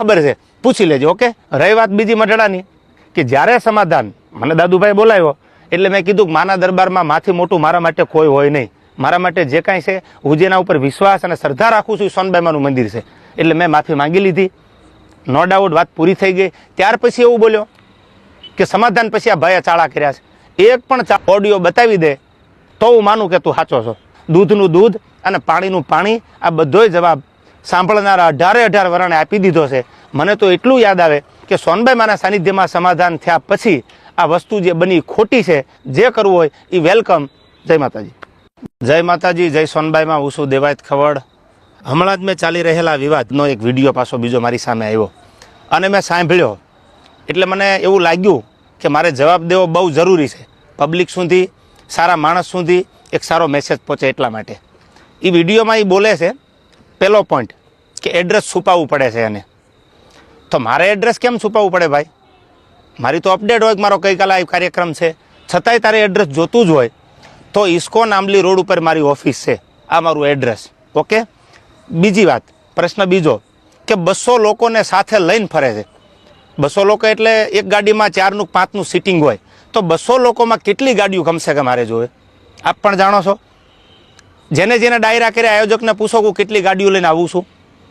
ખબર છે, પૂછી લેજો. ઓકે. રહી વાત બીજી મઢડાની કે જ્યારે સમાધાન મને દાદુભાઈ બોલાવ્યો એટલે મેં કીધું કે માના દરબારમાં માથી મોટું મારા માટે કોઈ હોય નહીં. મારા માટે જે કાંઈ છે હું જેના ઉપર વિશ્વાસ અને શ્રદ્ધા રાખું છું એ સોનબાઈમાનું મંદિર છે. એટલે મેં માફી માંગી લીધી. નો ડાઉટ વાત પૂરી થઈ ગઈ. ત્યાર પછી એવું બોલ્યો કે સમાધાન પછી આ ભાઈએ ચાળા કર્યા છે. એક પણ ઓડિયો બતાવી દે તો હું માનું કે તું સાચો છો. દૂધનું દૂધ અને પાણીનું પાણી આ બધોય જવાબ સાંભળનારા 18 વરણે આપી દીધો છે. મને તો એટલું યાદ આવે કે સોનબાઈમાના સાનિધ્યમાં સમાધાન થયા પછી આ વસ્તુ જે બની ખોટી છે, જે કરવું હોય એ વેલકમ. જય માતાજી. જય માતાજી. જય સોનબાઈમાં. હું છું દેવાયત ખવડ. હમણાં જ મેં ચાલી રહેલા વિવાદનો એક વિડીયો પાછો બીજો મારી સામે આવ્યો અને મેં સાંભળ્યો એટલે મને એવું લાગ્યું કે મારે જવાબ દેવો બહુ જરૂરી છે. પબ્લિક સુધી, સારા માણસ સુધી એક સારો મેસેજ પહોંચે એટલા માટે. એ વિડીયોમાં એ બોલે છે પહેલો પોઈન્ટ કે એડ્રેસ છુપાવવું પડે છે એને. તો મારે એડ્રેસ કેમ છુપાવવું પડે ભાઈ? મારી તો અપડેટ હોય કે મારો ગઈકાલે આ કાર્યક્રમ છે, છતાંય તારે એડ્રેસ જોતું જ હોય તો ઇસ્કોન આંબલી રોડ ઉપર મારી ઓફિસ છે, આ મારું એડ્રેસ. ઓકે. બીજી વાત, પ્રશ્ન બીજો કે 200 લોકોને સાથે લઈને ફરે છે. 200 લોકો એટલે એક ગાડીમાં 4નું 5નું સીટિંગ હોય તો 200 લોકોમાં કેટલી ગાડીઓ કમસે કમ મારે જોવે? આપ પણ જાણો છો. જેને જેને ડાયરા કર્યા આયોજકને પૂછો કે કેટલી ગાડીઓ લઈને આવું છું,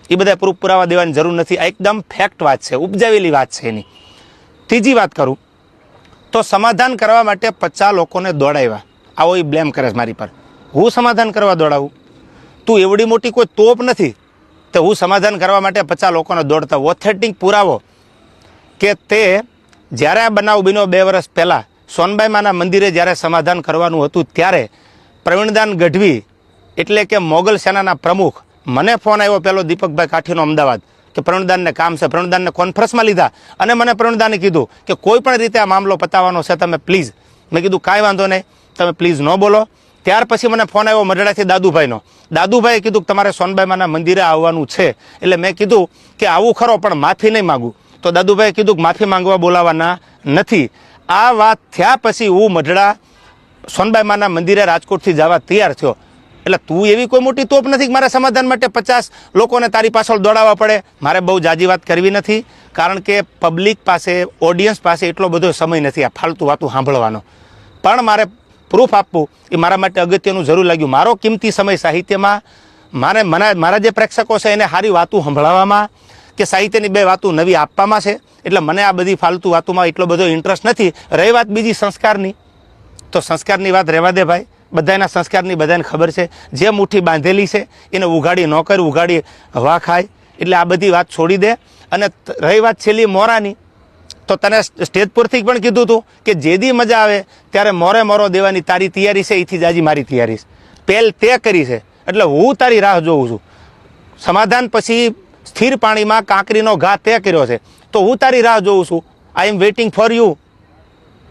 એ બધા પ્રૂફ પુરાવા દેવાની જરૂર નથી. આ એકદમ ફેક્ટ વાત છે, ઉપજાવેલી વાત છે એની. ત્રીજી વાત કરું તો સમાધાન કરવા માટે 50 લોકોને દોડાવ્યા. આવો એ બ્લેમ કરે છે મારી પર. હું સમાધાન કરવા દોડાવું? તું એવડી મોટી કોઈ તોપ નથી તો હું સમાધાન કરવા માટે 50 લોકોને દોડતા. ઓથેન્ટિક પુરાવો કે તે જ્યારે આ બનાવ બન્યો 2 વર્ષ પહેલાં સોનબાઈમાના મંદિરે જ્યારે સમાધાન કરવાનું હતું ત્યારે પ્રવીણદાન ગઢવી એટલે કે મોગલ સેનાના પ્રમુખ, મને ફોન આવ્યો પહેલો દીપકભાઈ કાઠીનો અમદાવાદ કે પ્રવીણદાનને કામ છે. પ્રવીણદાનને કોન્ફરન્સમાં લીધા અને મને પ્રવીણદાને કીધું કે કોઈ પણ રીતે આ મામલો પતાવવાનો છે, તમે પ્લીઝ. મેં કીધું કાંઈ વાંધો નહીં, તમે પ્લીઝ ન બોલો. ત્યાર પછી મને ફોન આવ્યો મઢડાથી દાદુભાઈનો. દાદુભાઈએ કીધું કે તમારે સોનબાઈમાના મંદિરે આવવાનું છે. એટલે મેં કીધું કે આવું ખરો પણ માફી નહીં માગું. તો દાદુભાઈએ કીધું કે માફી માંગવા બોલાવવાના નથી. આ વાત થયા પછી હું મઢડા સોનબાઈમાના મંદિરે રાજકોટથી જવા તૈયાર થયો. એટલે તું એવી કોઈ મોટી તોપ નથી કે મારે સમાધાન માટે 50 લોકોને તારી પાછળ દોડાવવા પડે. મારે બહુ જાજી વાત કરવી નથી કારણ કે પબ્લિક પાસે, ઓડિયન્સ પાસે એટલો બધો સમય નથી આ ફાલતુ વાતું સાંભળવાનો. પણ મારે પ્રૂફ આપવું એ મારા માટે અગત્યનું જરૂર લાગ્યું. મારો કિંમતી સમય સાહિત્યમાં મારા જે પ્રેક્ષકો છે એને સારી વાતું સંભળાવવામાં કે સાહિત્યની 2 વાતું નવી આપવામાં છે. એટલે મને આ બધી ફાલતુ વાતોમાં એટલો બધો ઇન્ટરેસ્ટ નથી. રહી વાત બીજી સંસ્કારની, તો સંસ્કારની વાત રહેવા દે ભાઈ. બધાના સંસ્કારની બધાને ખબર છે. જે મુઠ્ઠી બાંધેલી છે એને ઉઘાડી ન કર, ઉઘાડી હવા ખાય. એટલે આ બધી વાત છોડી દે. અને રહી વાત છેલ્લી મોરાની, તો તને સ્ટેજ પરથી પણ કીધું હતું કે જેદી મજા આવે ત્યારે મોરો દેવાની તારી તૈયારી છે, એથી જાજી મારી તૈયારી છે. પહેલ તે કરી છે એટલે હું તારી રાહ જોઉં છું. સમાધાન પછી સ્થિર પાણીમાં કાંકરીનો ઘા તે કર્યો છે તો હું તારી રાહ જોઉં છું. આઈ એમ વેઇટિંગ ફોર યુ.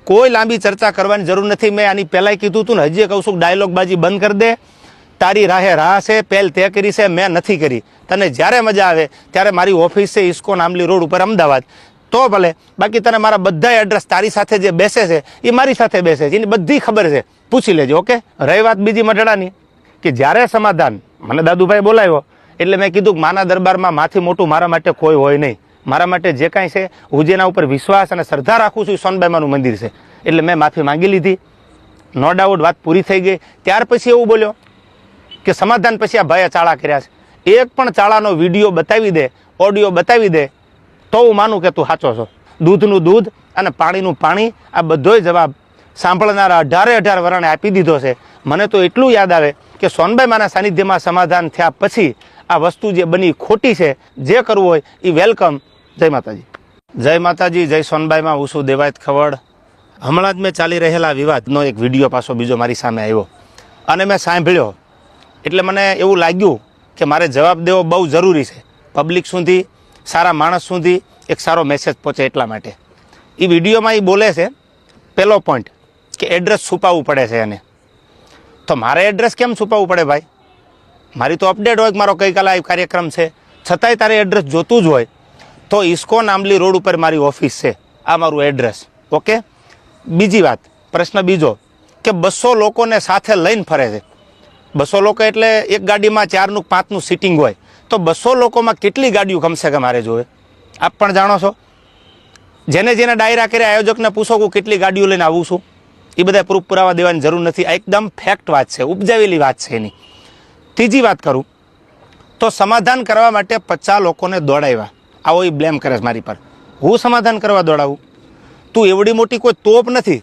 કોઈ લાંબી ચર્ચા કરવાની જરૂર નથી. મેં આની પહેલાંય કીધું હતું ને, હજી કહું છું ડાયલોગબાજી બંધ કરી દે. તારી રાહે રાહ છે, પહેલ તે કરી છે, મેં નથી કરી. તને જ્યારે મજા આવે ત્યારે મારી ઓફિસ છે ઇસ્કોન આંબલી રોડ ઉપર અમદાવાદ, તો ભલે. બાકી તને મારા બધા એડ્રેસ તારી સાથે જે બેસે છે એ મારી સાથે બેસે છે, એની બધી ખબર છે, પૂછી લેજો. ઓકે. રહી વાત બીજી મઢડાની કે જ્યારે સમાધાન મને દાદુભાઈ બોલાવ્યો એટલે મેં કીધું કે માના દરબારમાં માથી મોટું મારા માટે કોઈ હોય નહીં. મારા માટે જે કાંઈ છે હું જેના ઉપર વિશ્વાસ અને શ્રદ્ધા રાખું છું એ સોનબાઈમાનું મંદિર છે. એટલે મેં માફી માંગી લીધી. નો ડાઉટ વાત પૂરી થઈ ગઈ. ત્યાર પછી એવું બોલ્યો કે સમાધાન પછી આ ભાઈએ ચાળા કર્યા છે. એક પણ ચાળાનો વિડીયો બતાવી દે, ઓડિયો બતાવી દે તો હું માનું કે તું સાચો છો. દૂધનું દૂધ અને પાણીનું પાણી આ બધોય જવાબ સાંભળનારા 18 વરણે આપી દીધો છે. મને તો એટલું યાદ આવે કે સોનબાઈમાના સાનિધ્યમાં સમાધાન થયા પછી આ વસ્તુ જે બની ખોટી છે, જે કરવું હોય એ વેલકમ. જય માતાજી. જય માતાજી. જય સોનબાઈમાં. હું છું દેવાયત ખવડ. હમણાં જ મેં ચાલી રહેલા વિવાદનો એક વિડીયો પાછો બીજો મારી સામે આવ્યો અને મેં સાંભળ્યો એટલે મને એવું લાગ્યું કે મારે જવાબ દેવો બહુ જરૂરી છે. પબ્લિક સુધી, સારા માણસ સુધી એક સારો મેસેજ પહોંચે એટલા માટે. એ વિડીયોમાં એ બોલે છે પહેલો પોઈન્ટ કે એડ્રેસ છુપાવવું પડે છે એને. તો મારે એડ્રેસ કેમ છુપાવવું પડે ભાઈ? મારી તો અપડેટ હોય કે મારો ગઈકાલે આ કાર્યક્રમ છે, છતાંય તારે એડ્રેસ જોતું જ હોય તો ઇસ્કોન આંબલી રોડ ઉપર મારી ઓફિસ છે, આ મારું એડ્રેસ. ઓકે. બીજી વાત, પ્રશ્ન બીજો કે 200 લોકોને સાથે લઈને ફરે છે. 200 લોકો એટલે એક ગાડીમાં 4નું 5નું સીટિંગ હોય તો 200 લોકોમાં કેટલી ગાડીઓ કમસે કમ મારે જોવે? આપ પણ જાણો છો. જેને જેને ડાયરા કર્યા આયોજકને પૂછો કે કેટલી ગાડીઓ લઈને આવું છું, એ બધા પ્રૂફ પુરાવા દેવાની જરૂર નથી. આ એકદમ ફેક્ટ વાત છે, ઉપજાવેલી વાત છે એની. ત્રીજી વાત કરું તો સમાધાન કરવા માટે 50 લોકોને દોડાવ્યા. આવો એ બ્લેમ કરે છે મારી પર. હું સમાધાન કરવા દોડાવું? તું એવડી મોટી કોઈ તોપ નથી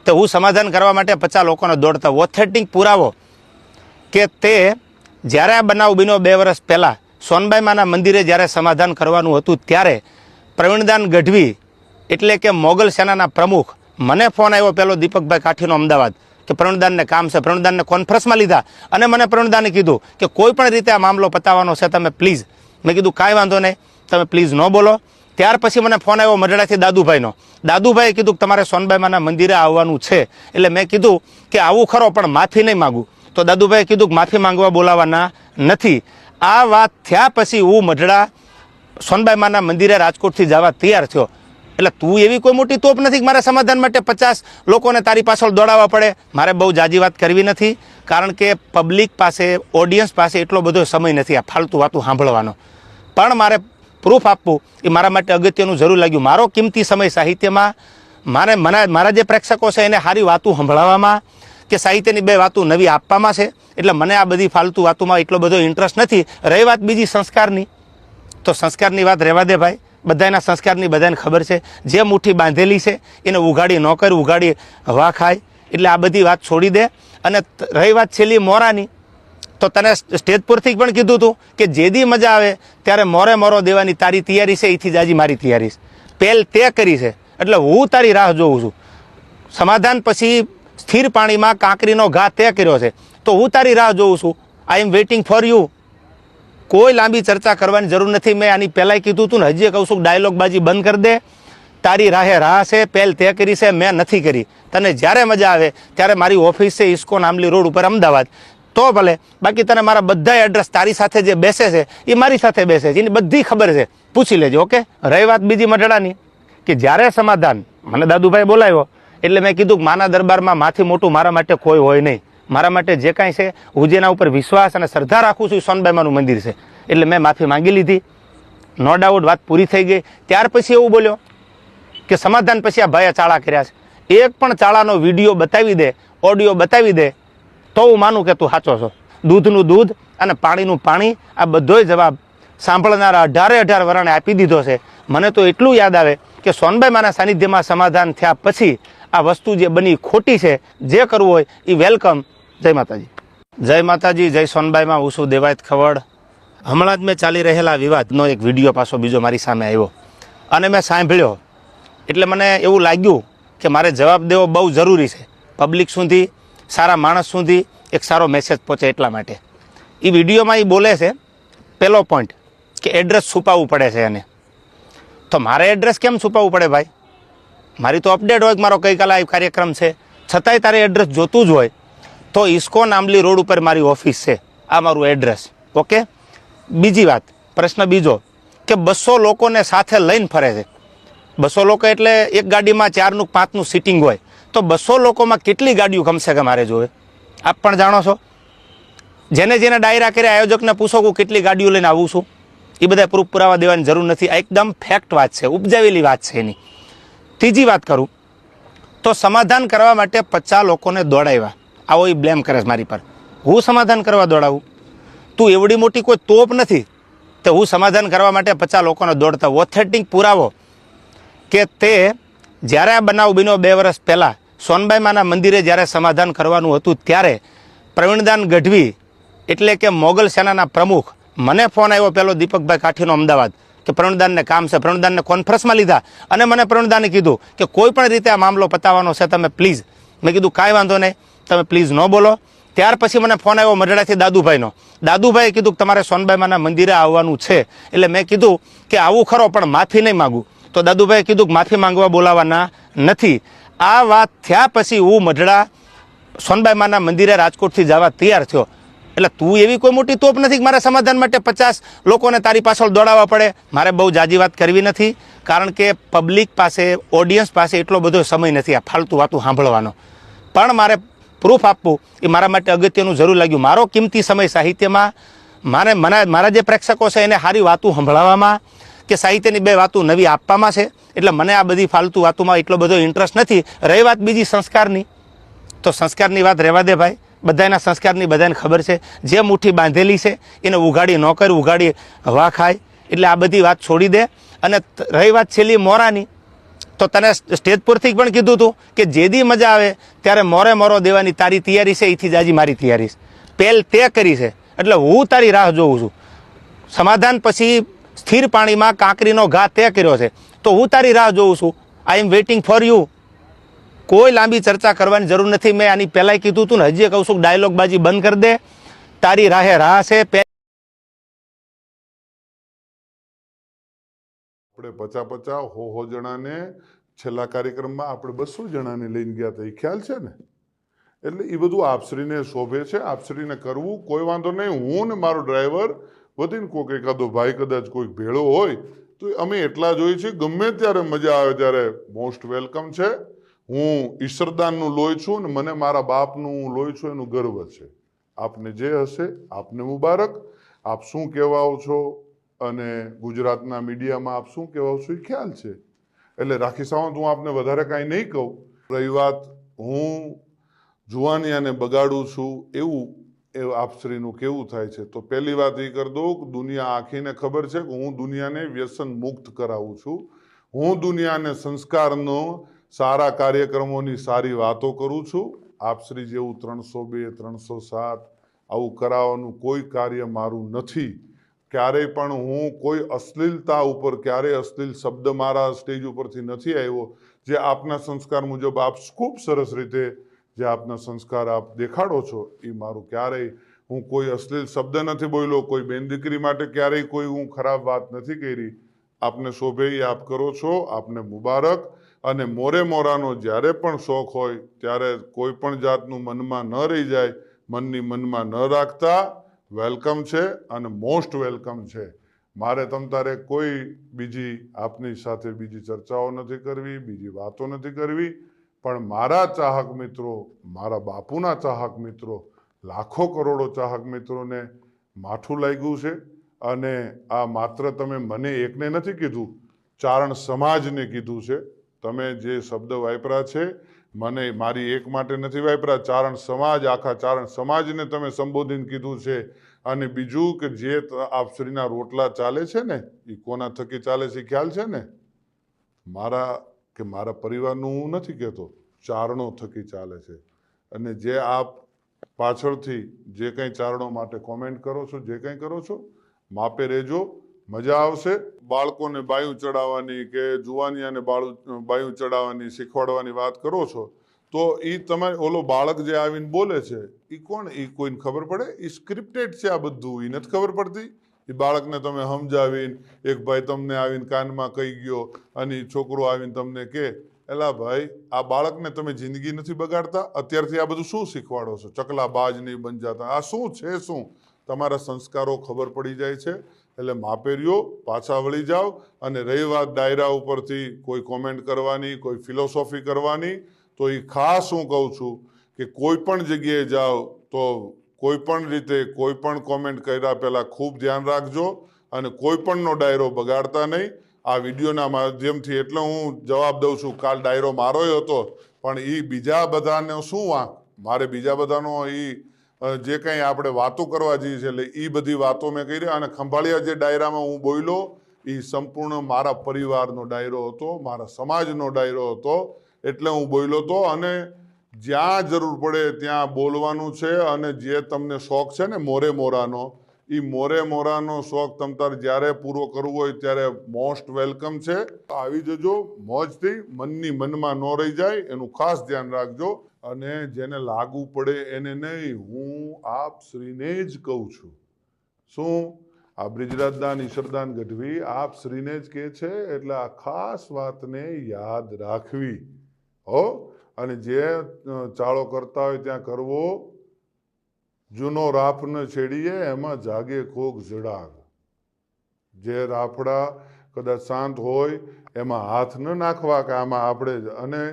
તો હું સમાધાન કરવા માટે 50 લોકોને દોડતા. ઓથેન્ટિક પુરાવો કે તે જ્યારે આ બનાવ બન્યો 2 વર્ષ પહેલાં સોનબાઈ માના મંદિરે જ્યારે સમાધાન કરવાનું હતું ત્યારે પ્રવીણદાન ગઢવી એટલે કે મોગલ સેનાના પ્રમુખ, મને ફોન આવ્યો પેલો દીપકભાઈ કાઠીનો અમદાવાદ કે પ્રવીણદાનને કામ છે. પ્રવીણદાનને કોન્ફરન્સમાં લીધા અને મને પ્રવીણદાને કીધું કે કોઈ પણ રીતે આ મામલો પતાવવાનો છે, તમે પ્લીઝ. મેં કીધું કાંઈ વાંધો નહીં, તમે પ્લીઝ ન બોલો. ત્યાર પછી મને ફોન આવ્યો મઢડાથી દાદુભાઈનો. દાદુભાઈએ કીધું કે તમારે સોનબાઈ માના મંદિરે આવવાનું છે. એટલે મેં કીધું કે આવું ખરો પણ માફી નહીં માગું. તો દાદુભાઈએ કીધું કે માફી માંગવા બોલાવાના નથી. આ વાત થયા પછી હું મઢડા સોનબાઈ માના મંદિરે રાજકોટથી જવા તૈયાર થયો. એટલે તું એવી કોઈ મોટી તોપ નથી કે મારે સમાધાન માટે 50 લોકોને તારી પાછળ દોડાવવા પડે. મારે બહુ જાજી વાત કરવી નથી, કારણ કે પબ્લિક પાસે, ઓડિયન્સ પાસે એટલો બધો સમય નથી આ ફાલતુ વાતું સાંભળવાનો. પણ મારે પ્રૂફ આપવું એ મારા માટે અગત્યનું જરૂર લાગ્યું. મારો કિંમતી સમય સાહિત્યમાં મારા જે પ્રેક્ષકો છે એને સારી વાતું સંભળાવવામાં કે સાહિત્યની 2 વાતું નવી આપવામાં છે. એટલે મને આ બધી ફાલતુ વાતોમાં એટલો બધો ઇન્ટરેસ્ટ નથી. રહી વાત બીજી સંસ્કારની, તો સંસ્કારની વાત રહેવા દે ભાઈ. બધાના સંસ્કારની બધાને ખબર છે. જે મુઠ્ઠી બાંધેલી છે એને ઉઘાડી ન કર, ઉઘાડી હવા ખાય. એટલે આ બધી વાત છોડી દે. અને રહી વાત છેલ્લી મોરાની, તો તને સ્ટેજ પરથી પણ કીધું હતું કે જેદી મજા આવે ત્યારે મોરો દેવાની તારી તૈયારી છે, એથી જાજી મારી તૈયારી છે. પહેલ તે કરી છે એટલે હું તારી રાહ જોઉં છું. સમાધાન પછી સ્થિર પાણીમાં કાંકરીનો ઘા તે કર્યો છે, તો હું તારી રાહ જોઉં છું. આઈ એમ વેઇટિંગ ફોર યુ. કોઈ લાંબી ચર્ચા કરવાની જરૂર નથી. મેં આની પહેલાંય કીધું હતું ને, હજી કહું છું, ડાયલોગબાજી બંધ કરી દે. તારી રાહે રાહ છે, પહેલ તે કરી છે, મેં નથી કરી. તને જ્યારે મજા આવે ત્યારે મારી ઓફિસ છે ઇસ્કોન આંબલી રોડ ઉપર અમદાવાદ, તો ભલે. બાકી તને મારા બધા એડ્રેસ તારી સાથે જે બેસે છે એ મારી સાથે બેસે છે, એની બધી ખબર છે, પૂછી લેજો. ઓકે. રહી વાત બીજી મઢડાની, કે જ્યારે સમાધાન મને દાદુભાઈ બોલાવ્યો એટલે મેં કીધું કે માના દરબારમાં માથી મોટું મારા માટે કોઈ હોય નહીં. મારા માટે જે કાંઈ છે, હું જેના ઉપર વિશ્વાસ અને શ્રદ્ધા રાખું છું એ સોનબાઈમાનું મંદિર છે. એટલે મેં માફી માંગી લીધી. નો ડાઉટ વાત પૂરી થઈ ગઈ. ત્યાર પછી એવું બોલ્યો કે સમાધાન પછી આ ભાઈએ ચાળા કર્યા છે. એક પણ ચાળાનો વિડીયો બતાવી દે, ઓડિયો બતાવી દે, તો હું માનું કે તું સાચો છો. દૂધનું દૂધ અને પાણીનું પાણી, આ બધોય જવાબ સાંભળનારા 18 વરાણે આપી દીધો છે. મને તો એટલું યાદ આવે કે સોનબાઈ માના સાનિધ્યમાં સમાધાન થયા પછી આ વસ્તુ જે બની ખોટી છે, જે કરવું હોય એ વેલકમ. જય માતાજી. જય માતાજી, જય સોનબાઈમાં. હું છું દેવાયત ખવડ. હમણાં જ મેં ચાલી રહેલા વિવાદનો એક વિડીયો પાછો બીજો મારી સામે આવ્યો અને મેં સાંભળ્યો. એટલે મને એવું લાગ્યું કે મારે જવાબ દેવો બહુ જરૂરી છે. પબ્લિક સુધી, સારા માણસ સુધી એક સારો મેસેજ પહોંચે એટલા માટે. એ વિડીયોમાં એ બોલે છે પહેલો પોઈન્ટ કે એડ્રેસ છુપાવવું પડે છે એને. તો મારે એડ્રેસ કેમ છુપાવવું પડે ભાઈ? મારી તો અપડેટ હોય કે મારો ગઈકાલે આ કાર્યક્રમ છે, છતાંય તારે એડ્રેસ જોતું જ હોય તો ઇસ્કોન આંબલી રોડ ઉપર મારી ઓફિસ છે, આ મારું એડ્રેસ. ઓકે. બીજી વાત, પ્રશ્ન બીજો કે 200 લોકોને સાથે લઈને ફરે છે. 200 લોકો એટલે એક ગાડીમાં 4નું 5નું સીટિંગ હોય, તો 200 લોકોમાં કેટલી ગાડીઓ કમસે કમ મારે જોવે? આપ પણ જાણો છો. જેને જેને ડાયરા કર્યા આયોજકને પૂછો કે કેટલી ગાડીઓ લઈને આવું છું, એ બધા પ્રૂફ પુરાવા દેવાની જરૂર નથી. આ એકદમ ફેક્ટ વાત છે, ઉપજાવેલી વાત છે એની. ત્રીજી વાત કરું તો સમાધાન કરવા માટે 50 લોકોને દોડાવ્યા. આવો એ બ્લેમ કરે છે મારી પર. હું સમાધાન કરવા દોડાવું? તું એવડી મોટી કોઈ તોપ નથી તો હું સમાધાન કરવા માટે 50 લોકોને દોડતા. ઓથેન્ટિક પુરાવો કે તે જ્યારે આ બનાવ બન્યો 2 વર્ષ પહેલાં સોનબાઈ માના મંદિરે જ્યારે સમાધાન કરવાનું હતું ત્યારે પ્રવીણદાન ગઢવી એટલે કે મોગલ સેનાના પ્રમુખ, મને ફોન આવ્યો પેલો દીપકભાઈ કાઠીનો અમદાવાદ કે પ્રવીણદાનને કામ છે. પ્રવીણદાનને કોન્ફરન્સમાં લીધા અને મને પ્રવીણદાને કીધું કે કોઈ પણ રીતે આ મામલો પતાવવાનો છે, તમે પ્લીઝ. મેં કીધું કાંઈ વાંધો નહીં, તમે પ્લીઝ ન બોલો. ત્યાર પછી મને ફોન આવ્યો મઢડાથી દાદુભાઈનો. દાદુભાઈએ કીધું કે તમારે સોનબાઈ માના મંદિરે આવવાનું છે. એટલે મેં કીધું કે આવું ખરો પણ માફી નહીં માગું. તો દાદુભાઈએ કીધું કે માફી માંગવા બોલાવાના નથી. આ વાત થયા પછી હું મઢડા સોનબાઈ માના મંદિરે રાજકોટથી જવા તૈયાર થયો. એટલે તું એવી કોઈ મોટી તોપ નથી કે મારા સમાધાન માટે 50 લોકોને તારી પાછળ દોડાવવા પડે. મારે બહુ જાજી વાત કરવી નથી, કારણ કે પબ્લિક પાસે, ઓડિયન્સ પાસે એટલો બધો સમય નથી આ ફાલતુ વાતું સાંભળવાનો. પણ મારે પ્રૂફ આપવું એ મારા માટે અગત્યનું જરૂર લાગ્યું. મારો કિંમતી સમય સાહિત્યમાં મારા જે પ્રેક્ષકો છે એને સારી વાતું સંભળાવવામાં કે સાહિત્યની બે વાતો નવી આપવામાં છે, એટલે મને આ બધી ફાલતુ વાતોમાં એટલો બધો ઇન્ટરેસ્ટ નથી. રહી વાત બીજી સંસ્કારની, તો સંસ્કારની વાત રહેવા દે ભાઈ. બધાના સંસ્કારની બધાને ખબર છે. જે મુઠ્ઠી બાંધેલી છે એને ઉઘાડી ન કર, ઉઘાડી હવા ખાય. એટલે આ બધી વાત છોડી દે. અને રહી વાત છેલ્લી મોરાની, તો તને સ્ટેજ પરથી પણ કીધું હતું કે જેદી મજા આવે ત્યારે મોરે મોરો દેવાની તારી તૈયારી છે, એથી જ આજે મારી તૈયારી છે. પહેલ તે કરી છે, એટલે હું તારી રાહ જોઉં છું. સમાધાન પછી સ્થિર પાણીમાં કાંકરીનો ઘા તે કર્યો છે, તો હું તારી રાહ જોઉં છું. આઈ એમ વેઇટિંગ ફોર યુ. કોઈ લાંબી ચર્ચા કરવાની જરૂર નથી. મેં આની પહેલાંય કીધું હતું ને, હજી કહું છું, ડાયલોગ બાજી બંધ કરી દે. તારી રાહે રાહ છે. આપણે 50 હો જણાને છેલ્લા કાર્યક્રમમાં આપણે 200 જણાને લઈને ગયા હતા, એ ખ્યાલ છે ને? એટલે એ બધું આપશ્રીને શોભે છે, આપશ્રીને કરવું કોઈ વાંધો નહીં. હું ને મારો ડ્રાઈવર વધીને કોઈક એકાદો ભાઈ કદાચ કોઈક ભેળો હોય તો અમે એટલા જોઈએ છીએ. ગમે ત્યારે મજા આવે ત્યારે મોસ્ટ વેલકમ છે. હું ઈશ્વરદાનનું લોહી છું ને મને મારા બાપનું લોહી છું એનું ગર્વ છે. આપને જે હશે આપને મુબારક. આપ શું કહેવાઓ છો અને ગુજરાતના મીડિયામાં આપ શું કહેવાઓ છો એ ખ્યાલ છે. એટલે રાખી સાવંત, હું આપને વધારે કાંઈ નહીં કહું. રહી વાત હું જુવાનિયાને બગાડું છું એવું આપશ્રીનું કેવું થાય છે, તો પહેલી વાત એ કરી દઉં કે દુનિયા આખીને ખબર છે કે હું દુનિયાને વ્યસન મુક્ત કરાવું છું. હું દુનિયાને સંસ્કારનો સારા કાર્યક્રમોની સારી વાતો કરું છું. આપશ્રી જેવું 302, 307 આવું કરાવવાનું કોઈ કાર્ય મારું નથી. ક્યારેય પણ હું કોઈ અશ્લીલતા ઉપર, ક્યારેય અશ્લીલ શબ્દ મારા સ્ટેજ ઉપરથી નથી આવ્યો. જે આપના સંસ્કાર મુજબ આપ ખૂબ સરસ રીતે જે આપના સંસ્કાર આપ દેખાડો છો, એ મારું ક્યારેય હું કોઈ અશ્લીલ શબ્દ નથી બોલ્યો. કોઈ બેન દીકરી માટે ક્યારેય કોઈ હું ખરાબ વાત નથી કરી. આપને શોભે એ આપ કરો છો, આપને મુબારક. અને મોરે મોરાનો જ્યારે પણ શોખ હોય ત્યારે કોઈ પણ જાતનું મનમાં ન રહી જાય, મનની મનમાં ન રાખતા. વેલકમ છે અને મોસ્ટ વેલકમ છે. મારે તમ તારે કોઈ બીજી આપની સાથે બીજી ચર્ચાઓ નથી કરવી, બીજી વાતો નથી કરવી. પણ મારા ચાહક મિત્રો, મારા બાપુના ચાહક મિત્રો, લાખો કરોડો ચાહક મિત્રોને માઠું લાગ્યું છે. અને આ માત્ર તમે મને એકને નથી કીધું, ચારણ સમાજને કીધું છે. તમે જે શબ્દ વાપરા છે મને મારી એક માટે નથી વાપરા, ચારણ સમાજ, આખા ચારણ સમાજને તમે સંબોધીને કીધું છે. અને બીજું કે જે આપશ્રીના રોટલા ચાલે છે ને એ કોના થકી ચાલે છે ખ્યાલ છે ને? મારા પરિવારનું હું નથી કહેતો, ચારણો થકી ચાલે છે. અને જે આપ પાછળથી જે કંઈ ચારણો માટે કોમેન્ટ કરો છો, જે કંઈ કરો છો, માપે રહેજો. મજા આવશે. બાળકોને બાયું ચડાવવાની કે જુવાનિયાને બાયું ચડાવવાની શીખવાડવાની વાત કરો છો, તો એ તમે ઓલો બાળક જે આવીને બોલે છે એ કોણ? એ કોઈને ખબર પડે? એ સ્ક્રિપ્ટેડ છે આ બધું, એ નથી ખબર પડતી. એ બાળકને તમે સમજાવીને, એક ભાઈ તમને આવીને કાનમાં કહી ગયો અને એ છોકરો આવીને તમને કે, એલા ભાઈ આ બાળકને તમે જિંદગી નથી બગાડતા? અત્યારથી આ બધું શું શીખવાડો છો? ચકલા બાજ નહીં બન જાતા. આ શું છે? શું તમારા સંસ્કારો ખબર પડી જાય છે. એટલે માપેરીઓ પાછા વળી જાઓ. અને રહી વાત ડાયરા ઉપરથી કોઈ કોમેન્ટ કરવાની, કોઈ ફિલોસોફી કરવાની, તો એ ખાસ હું કહું છું કે કોઈ પણ જગ્યાએ જાઓ તો કોઈ પણ રીતે કોઈ પણ કોમેન્ટ કર્યા પહેલાં ખૂબ ધ્યાન રાખજો અને કોઈ પણનો ડાયરો બગાડતા નહીં. આ વિડીયોના માધ્યમથી એટલે હું જવાબ દઉં છું. કાલ ડાયરો મારોય હતો, પણ એ બીજા બધાને શું વાંક? મારે બીજા બધાનો જે કંઈ આપણે વાતો કરવા જઈએ છીએ એટલે એ બધી વાતો મેં કરી. અને ખંભાળિયા જે ડાયરામાં હું બોલ્યો એ સંપૂર્ણ મારા પરિવારનો ડાયરો હતો, મારા સમાજનો ડાયરો હતો, એટલે હું બોલ્યો હતો. અને જ્યાં જરૂર પડે ત્યાં બોલવાનું છે. અને જે તમને શોખ છે ને મોરે મોરાનો, એ મોરે મોરાનો શોખ તમ તારે જ્યારે પૂરો કરવો હોય ત્યારે મોસ્ટ વેલકમ છે. આવી જજો મોજથી, મનની મનમાં ન રહી જાય એનું ખાસ ધ્યાન રાખજો. અને જેને લાગુ પડે એને નહીં, હું આપ શ્રીને જ કહું છું. શું? આ બ્રિજરાજદાન ઈશ્વરદાન ગઢવી આપ શ્રીને જ કહે છે. એટલે આ ખાસ વાતને યાદ રાખવી હો. અને જે ચાળો કરતા હોય ત્યાં કરવો. જૂનો રાફ ન છેડીએ એમાં જાગે કોક જડાગ. જે રાફડા કદાચ શાંત હોય એમાં હાથ ન નાખવા કે આમાં આપણે. અને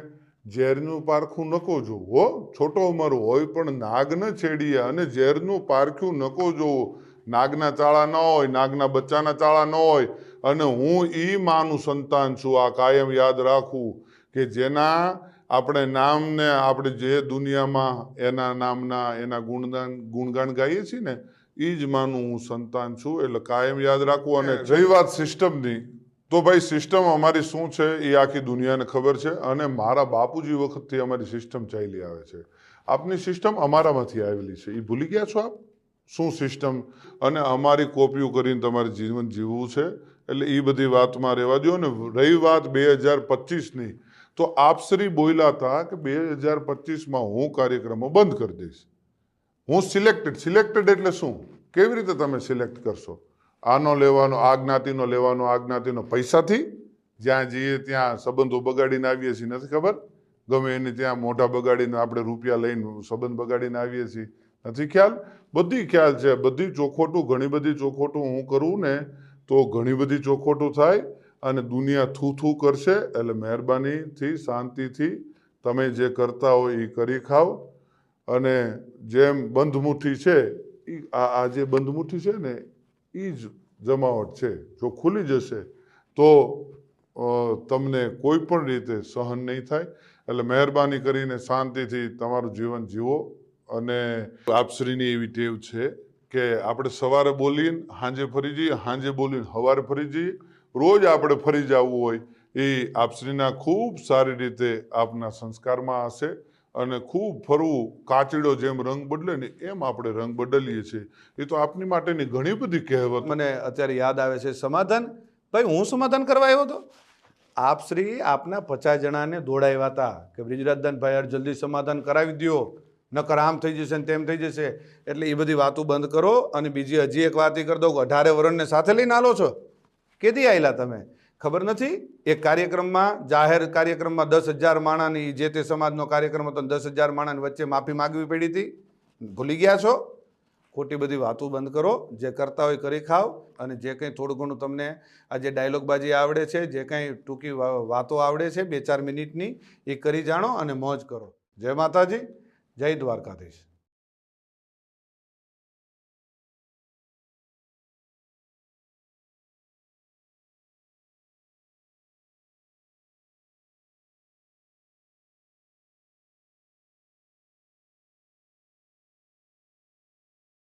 ઝેરનું પારખું નકો જોવું હો. છોટો ઉંમર હોય પણ નાગ ન છેડીએ. અને ઝેરનું પારખ્યું નકો જોવું. નાગના ચાળા ન હોય, નાગના બચ્ચાના ચાળા ન હોય, અને હું ઈ માનું સંતાન છું. આ કાયમ યાદ રાખવું કે જેના આપણે નામને આપણે જે દુનિયામાં એના નામના એના ગુણગાન ગાઈએ છીએ ને એ જ માનું હું સંતાન છું. એટલે કાયમ યાદ રાખવું. અને રહી વાત સિસ્ટમની, તો ભાઈ સિસ્ટમ અમારી શું છે એ આખી દુનિયાને ખબર છે અને મારા બાપુજી વખતથી અમારી સિસ્ટમ ચાલી આવે છે. આપની સિસ્ટમ અમારામાંથી આવેલી છે, એ ભૂલી ગયા છો આપ શું સિસ્ટમ? અને અમારી કોપીઓ કરીને તમારે જીવન જીવવું છે. એટલે એ બધી વાતમાં રહેવા દો. ને રહી વાત 2025ની, તો આપશ્રી બોલ્યા હતા કે 2025માં હું કાર્યક્રમો બંધ કરી દઈશ. હું સિલેક્ટેડ એટલે શું? કેવી રીતે તમે સિલેક્ટ કરશો? આનો લેવાનો, આ જ્ઞાતિનો લેવાનો, આ જ્ઞાતિનો પૈસાથી? જ્યાં જઈએ ત્યાં સંબંધો બગાડીને આવીએ છીએ, નથી ખબર? ગમે એને ત્યાં મોઢા બગાડીને આપણે રૂપિયા લઈને સંબંધ બગાડીને આવીએ છીએ, નથી ખ્યાલ? બધી ખ્યાલ છે, બધી ચોખોટું, ઘણી બધી ચોખોટું હું કરું ને તો ઘણી બધી ચોખોટું થાય અને દુનિયા થૂ કરશે. એટલે મહેરબાનીથી શાંતિથી તમે જે કરતા હોય એ કરી ખાઓ. અને જેમ બંધમુઠ્ઠી છે, આ જે બંધમુઠ્ઠી છે ને એ જ જમાવટ છે. જો ખુલી જશે તો તમને કોઈ પણ રીતે સહન નહીં થાય. એટલે મહેરબાની કરીને શાંતિથી તમારું જીવન જીવો. અને આપશ્રીની એવી ટેવ છે કે આપણે સવારે બોલીને સાંજે ફરી જઈએ, સાંજે બોલીને સવારે ફરી જઈએ. રોજ આપણે ફરી જવું હોય એ આપશ્રીના ખૂબ સારી રીતે આપના સંસ્કારમાં હશે. અને ખૂબ ફરવું, કાચીડો જેમ રંગ બદલે ને એમ આપણે રંગ બદલીએ છીએ. એ તો આપની માટેની ઘણી બધી કહેવત. મને અત્યારે યાદ આવે છે સમાધાન. ભાઈ હું સમાધાન કરવા આવ્યો હતો. આપશ્રી આપના 50 જણાને દોડાવ્યા હતા કે બ્રિજરાજદાનભાઈ યાર જલ્દી સમાધાન કરાવી દો, નકર આમ થઈ જશે ને તેમ થઈ જશે. એટલે એ બધી વાતો બંધ કરો. અને બીજી હજી એક વાત એ કરી દઉં કે 18 વર્ષને સાથે લઈને આલો છો. કેદી આવેલા તમે? ખબર નથી? એક કાર્યક્રમમાં, જાહેર કાર્યક્રમમાં 10,000 માણાની, જે તે સમાજનો કાર્યક્રમ હતો, 10,000 માણાની વચ્ચે માફી માગવી પડી હતી. ભૂલી ગયા છો? ખોટી બધી વાતો બંધ કરો. જે કરતા હોય કરી ખાઓ. અને જે કંઈ થોડું ઘણું તમને આ જે ડાયલોગબાજી આવડે છે, જે કંઈ ટૂંકી વાતો આવડે છે 2-4 મિનિટની, એ કરી જાણો અને મોજ કરો. જય માતાજી, જય દ્વારકાધીશ.